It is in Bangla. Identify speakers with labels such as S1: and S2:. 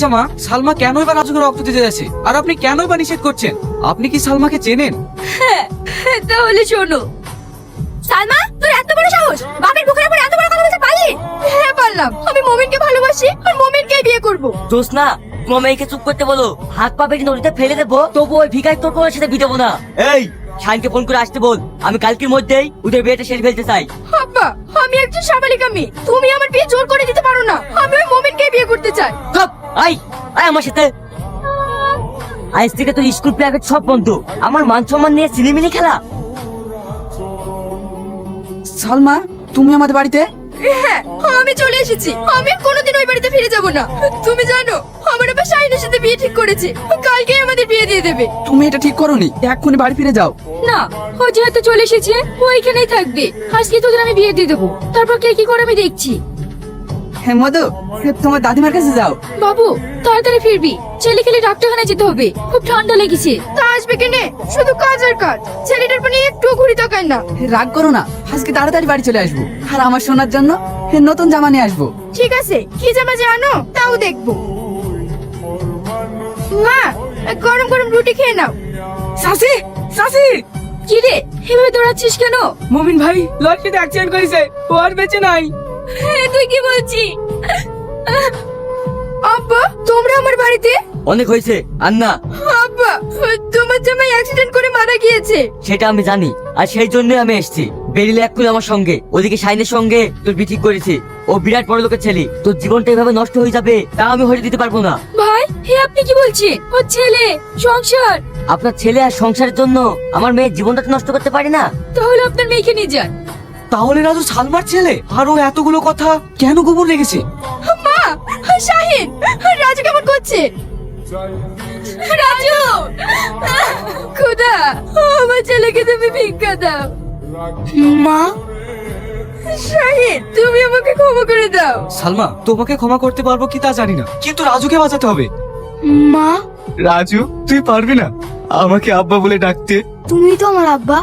S1: আচ্ছা মা, সালমা কেনই বা রাজুকে রক্ত দিতে যাচ্ছে আর আপনি কেনই বা নিষেধ করছেন? আপনি কি সালমাকে চেনেন?
S2: হ্যাঁ, তাহলে শোনো। সালমা, তোর এত বড় সাহস, বাপের বুকের উপর এত বড় কথা বলতে পারলি? হ্যাঁ পারলাম। আমি মমিনকে ভালোবাসি আর মমিনকেই বিয়ে করব।
S3: দোষ না, তোমার মেয়েকে চুপ করতে বলো। হাত পা বেঁধে নদীতে ফেলে দেবো, তবু ওই ভিখারি তোর তোমার সাথে বিয়ে দেবো না। এই শাইনকে ফোন করে আসতে বল, আমি কালকের মধ্যেই ওদের বিয়েটা সেরে ফেলতে চাই।
S2: আব্বা, আমি একজন সাবালিকা মেয়ে, তুমি আমার বিয়ে জোর করে দিতে পারো না। আমি ওই মমিনকেই বিয়ে করতে চাই।
S3: চুপ, আই আয় আমার সাথে। আজ থেকে তোর স্কুল প্রাইভেট সব বন্ধ। আমার মান সম্মান নিয়ে সিনেমিনি খেলা।
S1: সালমা, তুমি আমাদের বাড়িতে?
S2: হ্যাঁ, আমি চলে এসেছি। আমি আর কোনোদিন ওই বাড়িতে ফিরে যাব না। তুমি জানো, আমার আবার শাহিনের সাথে বিয়ে ঠিক করেছে। কালকেই আমাদের বিয়ে দিয়ে দেবে।
S1: তুমি এটা ঠিক করোনি, এক্ষুনি বাড়ি ফিরে যাও।
S2: না, ও যেহেতু চলে এসেছে ও এখানেই থাকবে। আজকে তোদের আমি বিয়ে দিয়ে দেবো, তারপর কে কি করে আমি দেখছি।
S1: হ্যাঁ মধু, তোমার দাদিমার কাছে যাও।
S2: বাবু, তাড়াতাড়ি ফিরবি। ছেলে খেলে ডাক্তারখানায় যেতে হবে, খুব ঠান্ডা লেগেছে। তা আসবে কেনে? শুধু কাজ আর কাজ। ছেলেটার পানে একটু ঘুরি তাকায় না।
S1: রাগ করো না, আজকে তাড়াতাড়ি বাড়ি চলে আসবো আর আমার সোনার জন্য নতুন জামা নিয়ে আসবো।
S2: ঠিক আছে, কি জামা যে আনো তাও দেখবো। মা, গরম গরম রুটি খেয়ে নাও।
S1: শাসি, শাসি!
S2: কি রে, এভাবে দৌড়াচ্ছিস কেন?
S1: মমিন ভাই লরিতে অ্যাক্সিডেন্ট করেছে, ও আর বেঁচে নাই।
S2: তুই কি বলছিস? আব্বা, তোমরা আমার বাড়িতে?
S3: অনেক হয়েছে, আর না।
S2: আব্বা, তোমার জামাই অ্যাক্সিডেন্ট করে মারা গিয়েছে।
S3: সেটা আমি জানি, আর সেই জন্যই আমি এসেছি। বেরিলে এক্ষুনি আমার সঙ্গে। ওদিকে শাইনের সঙ্গে তোর বিয়ে ঠিক করেছি। ও বিরাট বড় লোকের ছেলে, তোর জীবনটা এভাবে নষ্ট হয়ে যাবে তা আমি হতে দিতে পারবো না।
S2: ভাই, হে আপনি কি বলছেন? ও ছেলে, সংসার।
S3: আপনার ছেলে আর সংসারের জন্য আমার মেয়ের জীবনটা তো নষ্ট করতে পারি না।
S2: তাহলে আপনার মেয়েকে নিয়ে যান।
S1: তাহলে রাজু সালমার ছেলে, আর ও এতগুলো কথা কেন গোপন রেখেছে?
S2: মা, শাহিন, রাজু কেমন করছে? রাজু, খোদা, আমার ছেলেকে তুমি ভিক্ষা দাও।
S1: মা!
S2: শাহিন, তুমি আমাকে ক্ষমা করে দাও।
S1: সালমা, তোমাকে ক্ষমা করতে পারবো কি তা জানি না, কিন্তু রাজুকে বাঁচাতে হবে।
S2: মা,
S1: রাজু, তুই পারবি না আমাকে আব্বা বলে ডাকতে?
S2: তুমি তো আমার আব্বা।